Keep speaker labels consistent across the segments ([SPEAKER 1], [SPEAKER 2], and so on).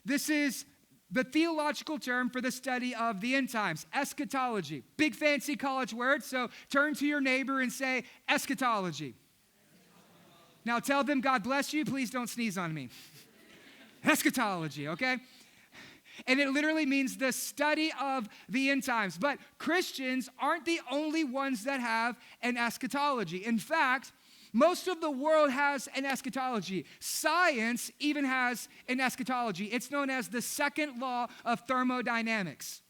[SPEAKER 1] This is the theological term for the study of the end times, eschatology. Big fancy college word, so turn to your neighbor and say, eschatology. Now tell them, God bless you, please don't sneeze on me. Eschatology, okay? And it literally means the study of the end times. But Christians aren't the only ones that have an eschatology. In fact, most of the world has an eschatology. Science even has an eschatology. It's known as the second law of thermodynamics,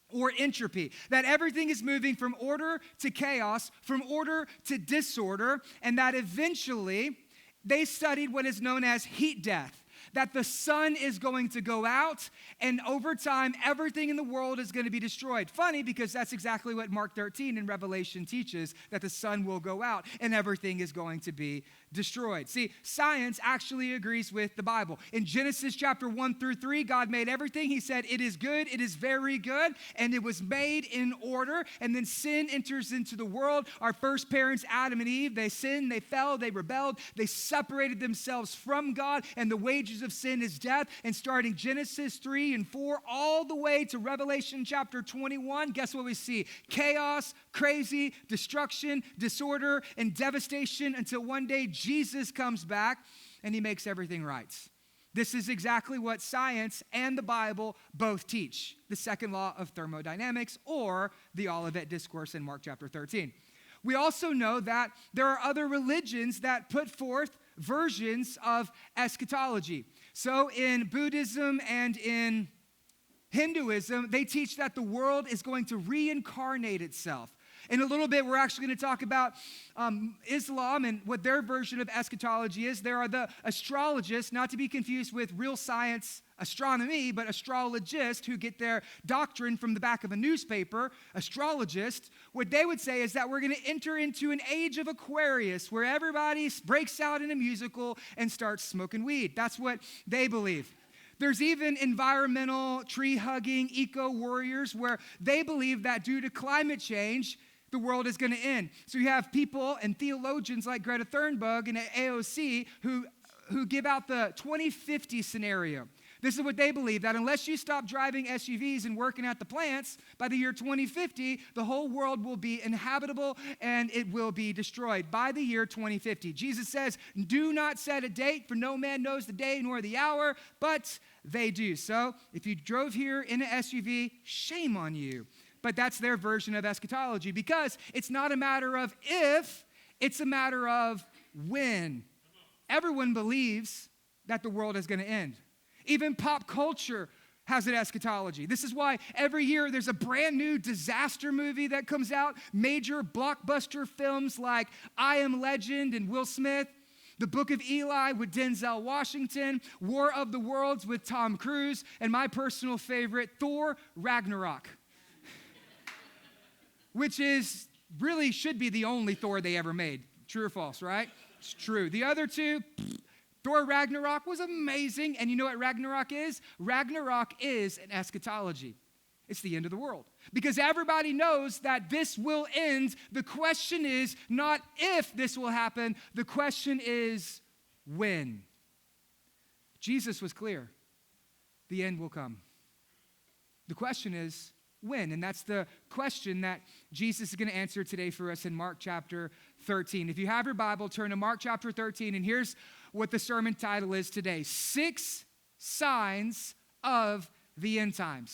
[SPEAKER 1] or entropy, that everything is moving from order to chaos, from order to disorder, and that eventually they studied what is known as heat death, that the sun is going to go out, and over time, everything in the world is going to be destroyed. Funny, because that's exactly what Mark 13 in Revelation teaches, that the sun will go out, and everything is going to be destroyed. See, science actually agrees with the Bible. In Genesis chapter 1 through 3, God made everything. He said, it is good, it is very good, and it was made in order. And then sin enters into the world. Our first parents, Adam and Eve, they sinned, they fell, they rebelled, they separated themselves from God, and the wages of sin is death. And starting Genesis 3 and 4 all the way to Revelation chapter 21, guess what we see? Chaos, crazy, destruction, disorder, and devastation until one day Jesus comes back and he makes everything right. This is exactly what science and the Bible both teach. The second law of thermodynamics, or the Olivet Discourse in Mark chapter 13. We also know that there are other religions that put forth versions of eschatology. So in Buddhism and in Hinduism, they teach that the world is going to reincarnate itself. In a little bit, we're actually going to talk about Islam and what their version of eschatology is. There are the astrologists, not to be confused with real science astronomy, but astrologists who get their doctrine from the back of a newspaper. Astrologists, what they would say is that we're going to enter into an age of Aquarius where everybody breaks out in a musical and starts smoking weed. That's what they believe. There's even environmental, tree-hugging, eco-warriors where they believe that due to climate change, the world is going to end. So you have people and theologians like Greta Thunberg and AOC who give out the 2050 scenario. This is what they believe, that unless you stop driving SUVs and working at the plants, by the year 2050, the whole world will be inhabitable and it will be destroyed by the year 2050. Jesus says, do not set a date, for no man knows the day nor the hour, but they do. So if you drove here in an SUV, shame on you. But that's their version of eschatology, because it's not a matter of if, it's a matter of when. Everyone believes that the world is going to end. Even pop culture has an eschatology. This is why every year there's a brand new disaster movie that comes out, major blockbuster films like I Am Legend and Will Smith, The Book of Eli with Denzel Washington, War of the Worlds with Tom Cruise, and my personal favorite, Thor Ragnarok, which is really should be the only Thor they ever made. True or false, right? It's true. The other two, Thor Ragnarok was amazing. And you know what Ragnarok is? Ragnarok is an eschatology. It's the end of the world. Because everybody knows that this will end. The question is not if this will happen. The question is when. Jesus was clear. The end will come. The question is when? And that's the question that Jesus is going to answer today for us in Mark chapter 13. If you have your Bible, turn to Mark chapter 13, and here's what the sermon title is today: 6 Signs of the End Times.